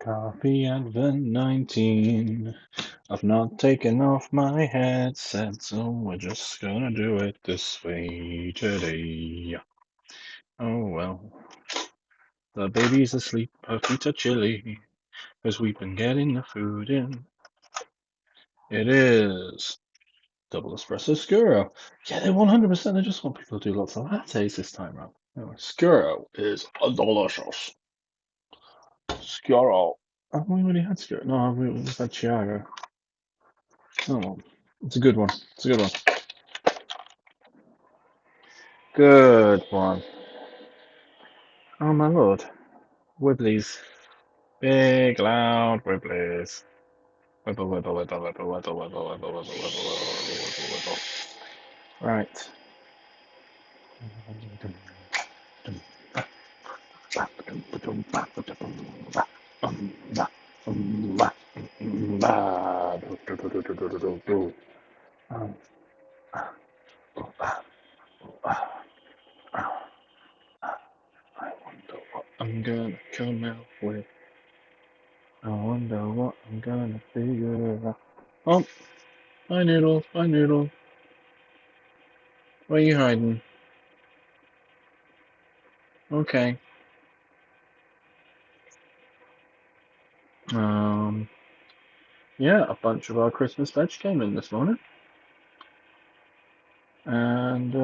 Coffee Advent 19. I've not taken off my headset, so we're just gonna do it this way today. Oh well. The baby's asleep, her feet are chilly, because we've been getting the food in. It is double espresso Scuro. Yeah, they 100%. They just want people to do lots of lattes this time around. Anyway, Scuro is delicious. Scuro. Have we already had Scuro? No, we just had Chiago. Oh, well, it's a good one. It's a good one. Good one. Oh my lord. Wibblies. Big, loud wibblies. Wibble, wibble, wibble, wibble, wibble, wibble, wibble, wibble, wibble, wibble, wibble, wibble. Right. I wonder what I'm gonna come out with. I wonder what I'm gonna figure out. Oh, hi Noodle, hi Noodle. Where are you hiding? Okay. Yeah, a bunch of our Christmas veg came in this morning. And,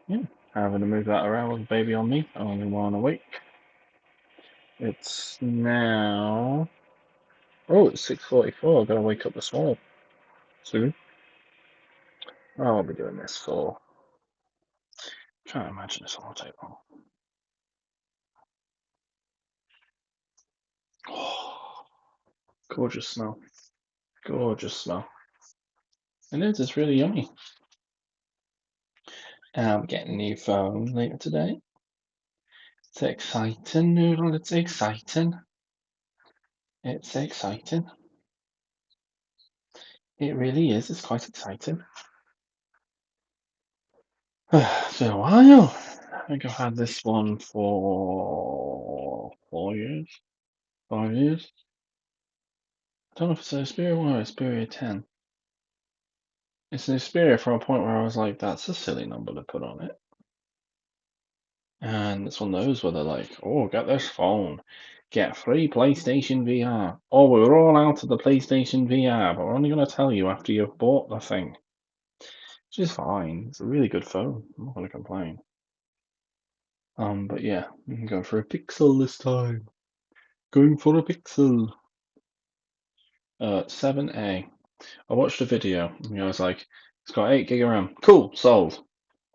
yeah, having to move that around with the baby on me. Only one awake. It's now... Oh, it's 6:44. I've got to wake up the small soon. Oh, I'll be doing this for... Can't imagine this will take long. Oh, gorgeous smell. Gorgeous smell. And it's really yummy. I'm getting a new phone later today. It's exciting, Noodle. It's exciting. It's exciting. It really is. It's quite exciting. It's been a while. I think I've had this one for 4 years. 5 years. I don't know if it's an Xperia 1 or Xperia 10. It's an Xperia from a point where I was like, that's a silly number to put on it. And it's one of those where they're like, oh, get this phone. Get free PlayStation VR. Oh, we're all out of the PlayStation VR, but we're only going to tell you after you've bought the thing. Which is fine. It's a really good phone. I'm not going to complain. But yeah, we can go for a Pixel this time. Going for a Pixel. 7A. I watched a video, and I was like, it's got 8 gig of RAM. Cool, sold.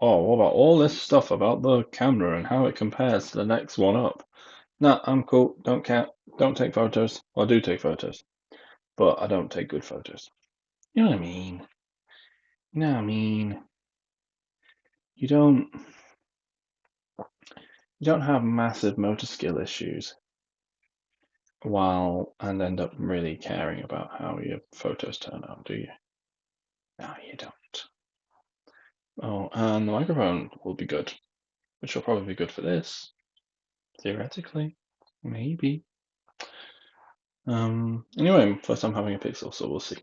Oh, what about all this stuff about the camera and how it compares to the next one up? Nah, I'm cool. Don't care. Don't take photos. Well, I do take photos, but I don't take good photos. You know what I mean? You know what I mean? You don't have massive motor skill issues and end up really caring about how your photos turn out, do you? No, you don't. Oh, and the microphone will be good, which will probably be good for this, theoretically, maybe. Anyway, first time having a Pixel, so we'll see.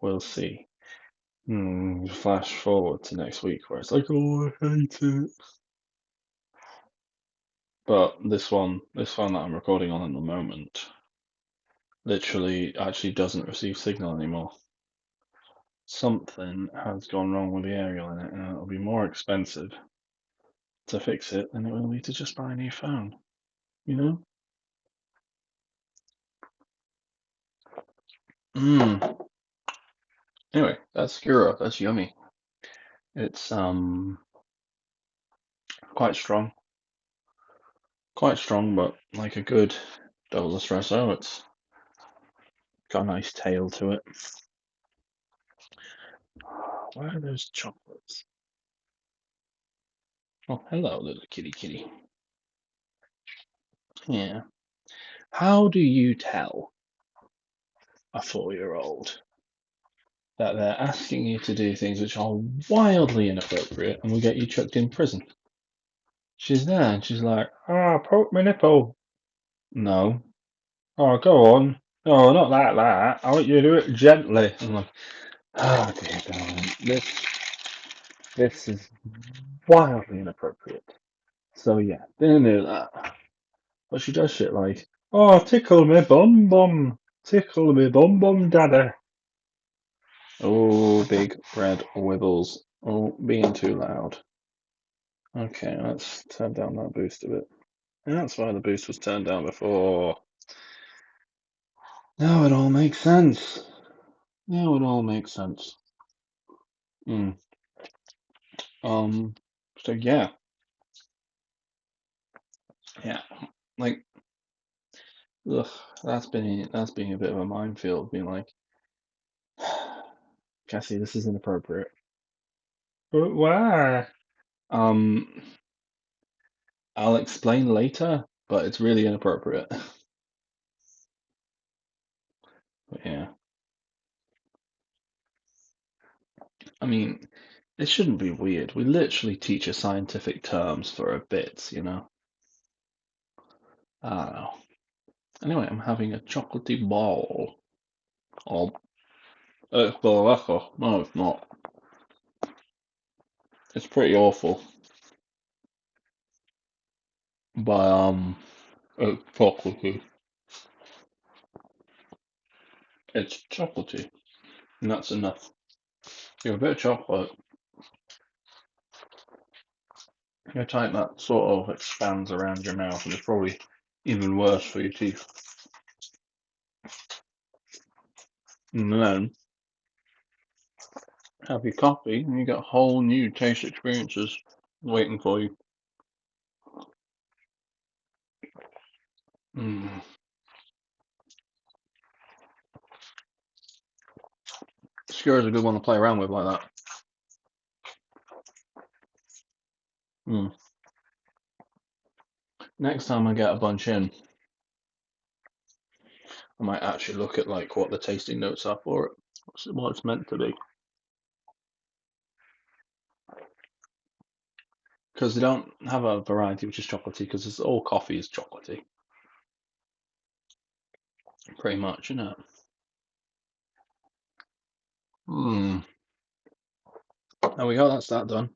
We'll see. Flash forward to next week where it's like, oh, I hate it. But this phone that I'm recording on at the moment, literally actually doesn't receive signal anymore. Something has gone wrong with the aerial in it, and it'll be more expensive to fix it than it will be to just buy a new phone. You know? Anyway, that's Scuro. That's yummy. It's quite strong. Quite strong, but like a good double espresso, it's got a nice tail to it. Where are those chocolates? Oh, hello, little kitty. Yeah. How do you tell a 4-year-old that they're asking you to do things which are wildly inappropriate and will get you chucked in prison? She's there and she's like, poke my nipple. No. Oh, go on. Oh, not like that. I want you to do it gently. I'm like, oh dear darling, this is wildly inappropriate. So yeah, didn't do that. But she does shit like, oh, tickle me bum bum. Tickle me bum bum, daddy. Oh, big red wibbles. Oh, being too loud. Okay, let's turn down that boost a bit. That's why the boost was turned down before. Now it all makes sense. Now it all makes sense. Hmm. Um. So yeah, yeah. Like, ugh, that's being a bit of a minefield. Being like, Cassie, this is inappropriate. But why? Um. I'll explain later, but it's really inappropriate. But yeah. I mean, it shouldn't be weird. We literally teach a scientific terms for a bit, you know. I don't know. Anyway, I'm having a chocolatey ball. Oh, it's delicious. No, it's not. It's pretty awful. But it's chocolatey. It's chocolatey, and that's enough. You have a bit of chocolate. You type that sort of expands around your mouth, and it's probably even worse for your teeth. And then have your coffee, and you get whole new taste experiences waiting for you. Mm. Scuro is a good one to play around with like that. Mm. Next time I get a bunch in, I might actually look at like what the tasting notes are for it, what it's meant to be. Because they don't have a variety which is chocolatey, because it's all coffee is chocolatey, pretty much, isn't it? Hmm. There we go. That's that done.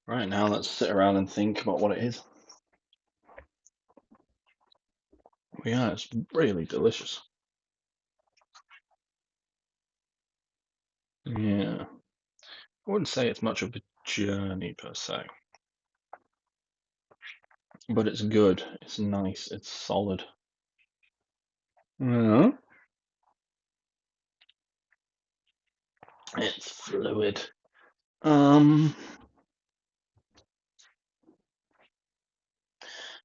Right now, let's sit around and think about what it is. Yeah, it's really delicious. Yeah, I wouldn't say it's much of a journey per se, but it's good. It's nice. It's solid. Yeah, it's fluid. Um,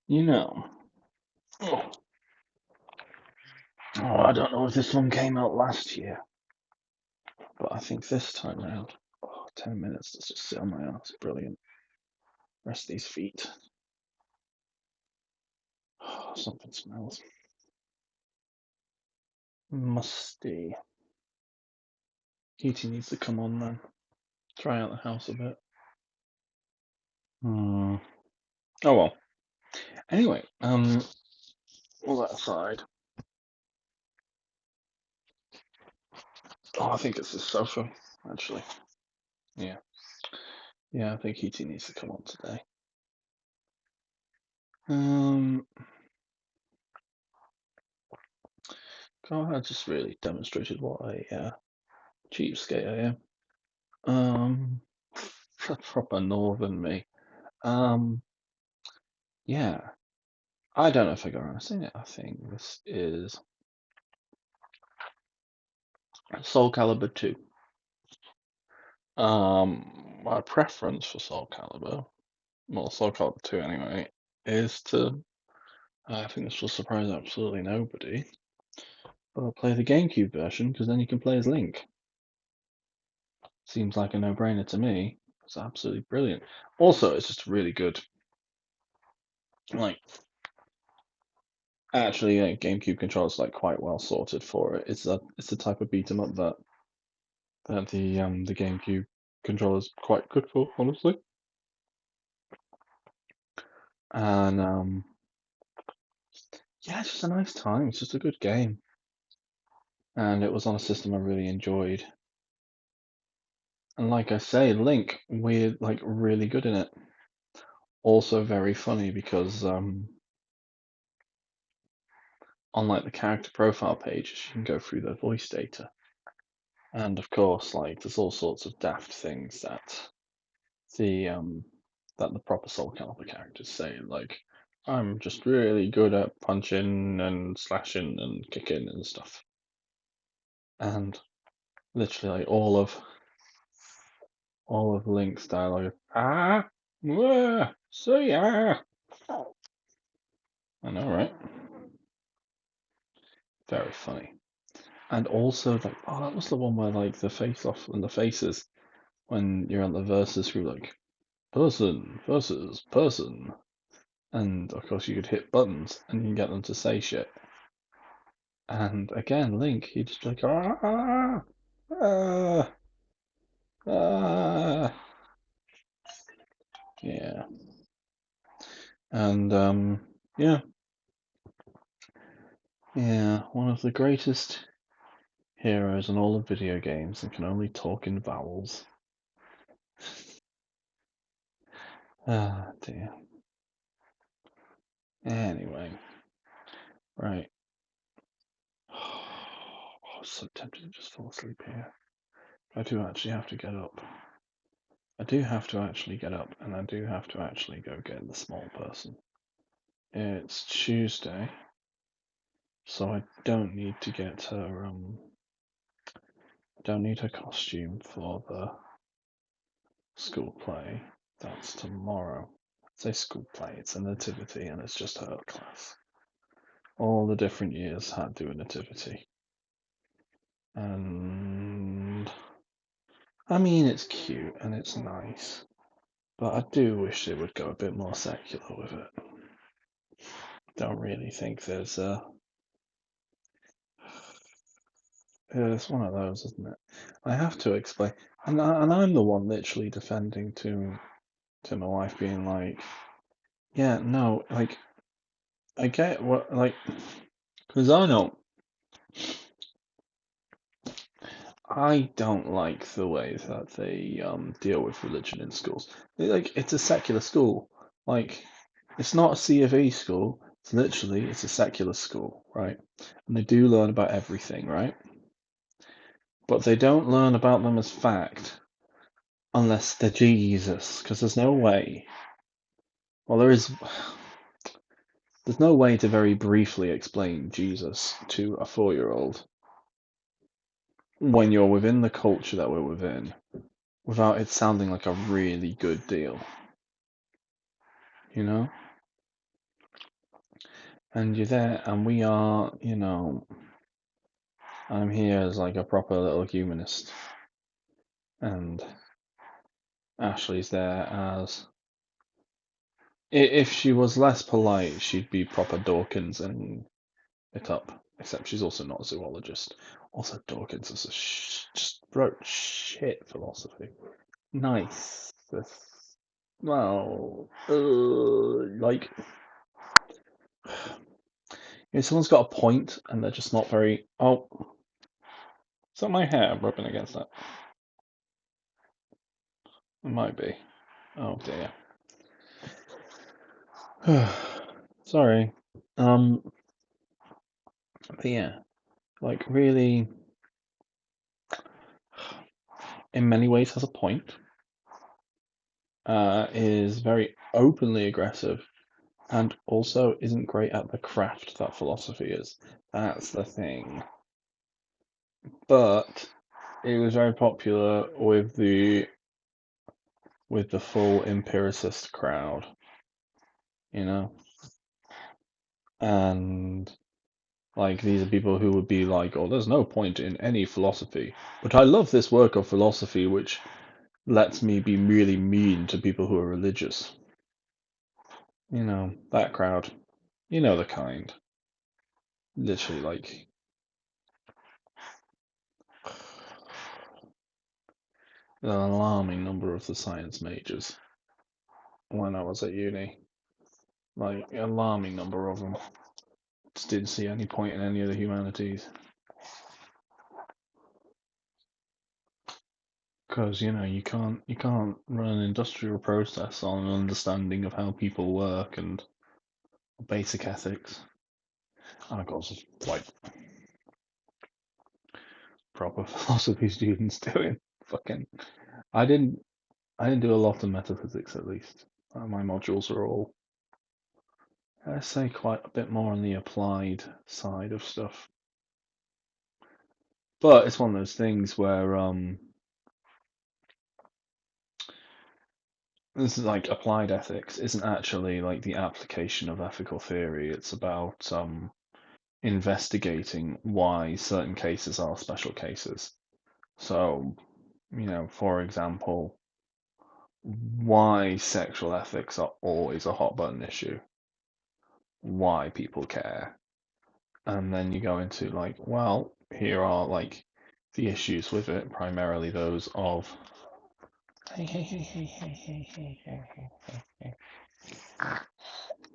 you know. Oh, I don't know if this one came out last year, but I think this time round. Oh, 10 minutes. Let's just sit on my ass. Brilliant. Rest these feet. Oh, something smells musty. Heating needs to come on then. Try out the house a bit. Hmm. Oh well. Anyway, all that aside. Oh, I think it's the sofa, actually. Yeah. Yeah, I think heating needs to come on today. Um, God, I just really demonstrated what a cheapskate I am. Proper northern me. Um, yeah. I don't know if I got around to saying it. I think this is Soul Calibur 2. My preference for Soul Calibur, well, Soul Calibur 2 anyway, is to, I think this will surprise absolutely nobody, but I'll play the GameCube version because then you can play as Link. Seems like a no-brainer to me. It's absolutely brilliant. Also, it's just really good. Like, actually, GameCube controls like quite well sorted for it. It's the type of beat 'em up that the GameCube controller's quite good for, honestly. And Yeah, it's just a nice time. It's just a good game. And it was on a system I really enjoyed. And like I say, Link, we're like really good in it. Also very funny because on like the character profile pages, you can go through their voice data. And of course, like there's all sorts of daft things the um that the proper Soul Calibur characters say, like I'm just really good at punching and slashing and kicking and stuff. And literally like all of Link's dialogue, so yeah. I know, right? Very funny. And also like, oh, that was the one where like the face off and the faces when you're on the versus through like person versus person. And of course, you could hit buttons and you can get them to say shit. And again, Link, he'd just be like, ah, ah. Yeah. And yeah, yeah, one of the greatest heroes in all of video games and can only talk in vowels. Ah, dear. Anyway, right. Oh, I'm so tempted to just fall asleep here. I do actually have to get up. I do have to actually get up, and I do have to actually go get the small person. It's Tuesday, so I don't need to get her don't need her costume for the school play. That's tomorrow. I say school play, it's a nativity and it's just her class. All the different years had to do a nativity. And I mean it's cute and it's nice. But I do wish they would go a bit more secular with it. Don't really think there's a. It's one of those, isn't it? I have to explain, and I'm the one literally defending to my wife, being like, yeah, no, like I get what like, because I don't like the way that they deal with religion in schools. Like it's a secular school, like it's not a C of E school. It's a secular school, right? And they do learn about everything, right? But they don't learn about them as fact unless they're Jesus, because there's no way. Well, there's no way to very briefly explain Jesus to a 4-year-old when you're within the culture that we're within without it sounding like a really good deal, you know? And you're there, and we are, I'm here as like a proper little humanist, and Ashley's there as. If she was less polite, she'd be proper Dawkins and it up. Except she's also not a zoologist. Also, Dawkins is just wrote shit philosophy. Nice. Well, like, someone's got a point and they're just not very. Oh, is that my hair rubbing against that? It might be. Oh dear. Sorry. But yeah, like really, in many ways has a point. Is very openly aggressive and also isn't great at the craft that philosophy is. That's the thing. But it was very popular with the full empiricist crowd, you know? And like these are people who would be like, oh, there's no point in any philosophy. But I love this work of philosophy which lets me be really mean to people who are religious. You know, that crowd. You know the kind. Literally like an alarming number of the science majors when I was at uni. Like, alarming number of them. just didn't see any point in any of the humanities. Because you can't run an industrial process on an understanding of how people work and basic ethics. And of course, it's like proper philosophy students doing fucking. I didn't I didn't do a lot of metaphysics at least. My modules are all, I say, quite a bit more on the applied side of stuff. But it's one of those things where this is like applied ethics isn't actually like the application of ethical theory. It's about investigating why certain cases are special cases. So, for example, why sexual ethics are always a hot button issue, why people care. And then you go into like, well, here are like the issues with it, primarily those of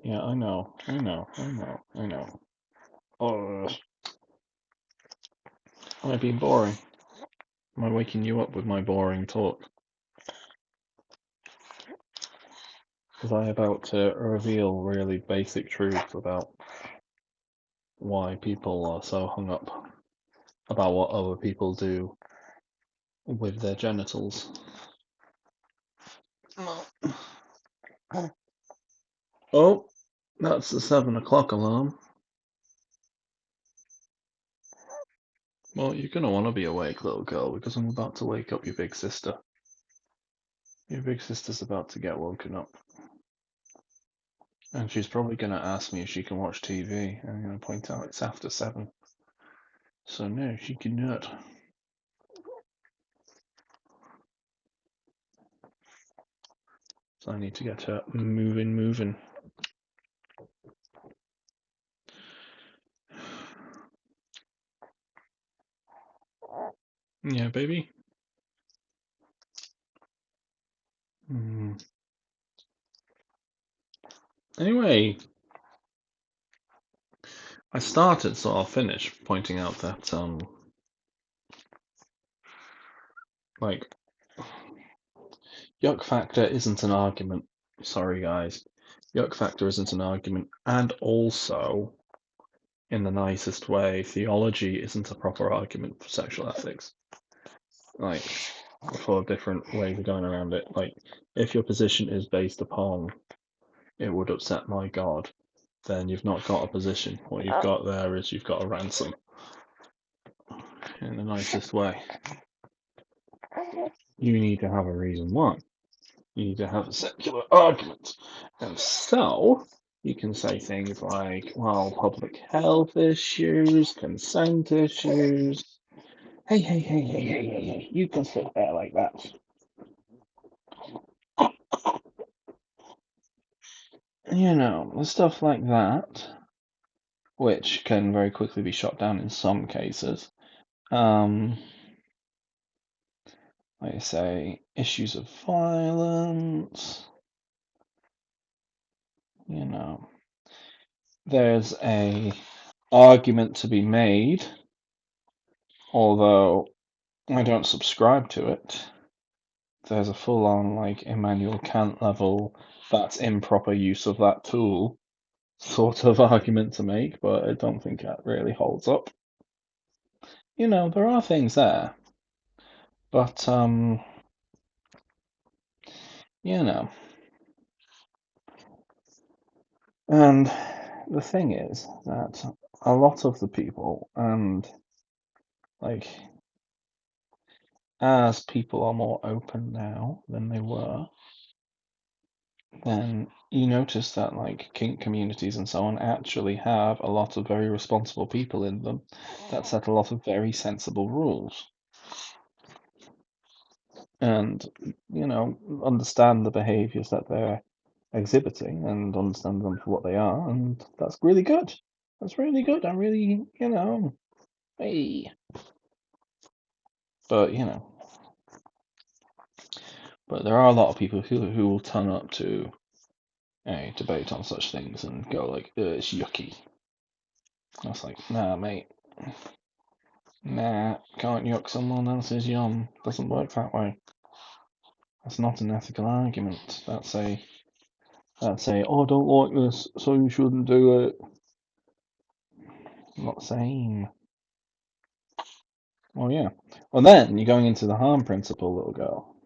yeah, I know. Oh, am I being boring? Am I waking you up with my boring talk? Was I about to reveal really basic truths about why people are so hung up about what other people do with their genitals? Oh, that's the 7 o'clock alarm. Well, you're gonna want to be awake, little girl, because I'm about to wake up your big sister. Your big sister's about to get woken up. And she's probably gonna ask me if she can watch TV. I'm gonna point out it's after 7. So no, she cannot. So I need to get her moving. Yeah, baby. Anyway, I started, so I'll finish pointing out that like yuck factor isn't an argument. Sorry, guys. Yuck factor isn't an argument, and also, in the nicest way, theology isn't a proper argument for sexual ethics. Like, for different ways of going around it. Like, if your position is based upon it would upset my God, then you've not got a position. What you've got there is you've got a ransom. In the nicest way. You need to have a reason why. You need to have a secular argument. And so, you can say things like, well, public health issues, consent issues. Hey, you can sit there like that. Stuff like that, which can very quickly be shot down in some cases. Like I say, issues of violence, there's a argument to be made, although I don't subscribe to it. There's a full-on like Immanuel Kant level, that's improper use of that tool sort of argument to make, but I don't think that really holds up. There are things there, but and the thing is that a lot of the people, and like as people are more open now than they were, then you notice that like kink communities and so on actually have a lot of very responsible people in them that set a lot of very sensible rules and understand the behaviors that they're exhibiting and understand them for what they are, and that's really good. That's really good. I really, hey. But there are a lot of people who will turn up to a debate on such things and go like, it's yucky. I was like, nah, mate. Nah, can't yuck someone else's yum. Doesn't work that way. That's not an ethical argument. That's a, oh, I don't like this, so you shouldn't do it. Not the same. Oh, yeah. Well, then you're going into the harm principle, little girl.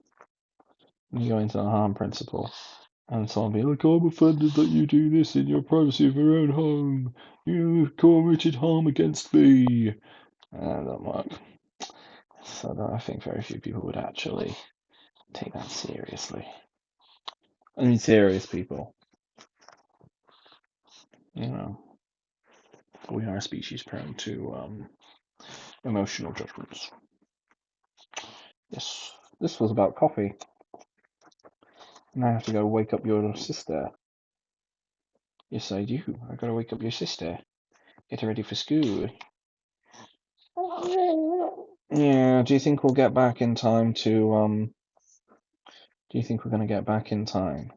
You go into the harm principle. And someone be like, I'm offended that you do this in your privacy of your own home. You committed harm against me. That doesn't work. So I think very few people would actually take that seriously. I mean, serious people. You know, we are a species prone to emotional judgments. Yes, this was about coffee. Now I have to go wake up your sister. Yes, I do. I gotta wake up your sister. Get her ready for school. Yeah, do you think we'll get back in time to do you think we're gonna get back in time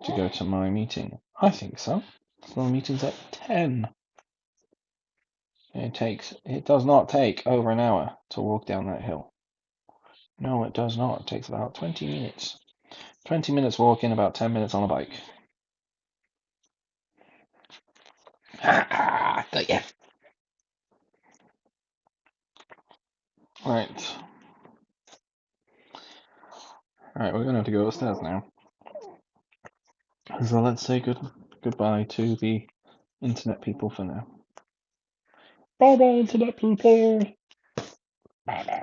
to go to my meeting? I think so. So the meeting's at 10. It does not take over an hour to walk down that hill. No, it does not. It takes about 20 minutes. 20 minutes walking, about 10 minutes on a bike. Got ya. Right. Alright, we're gonna have to go upstairs now. So let's say goodbye to the internet people for now. Bye bye, internet people! Bye bye.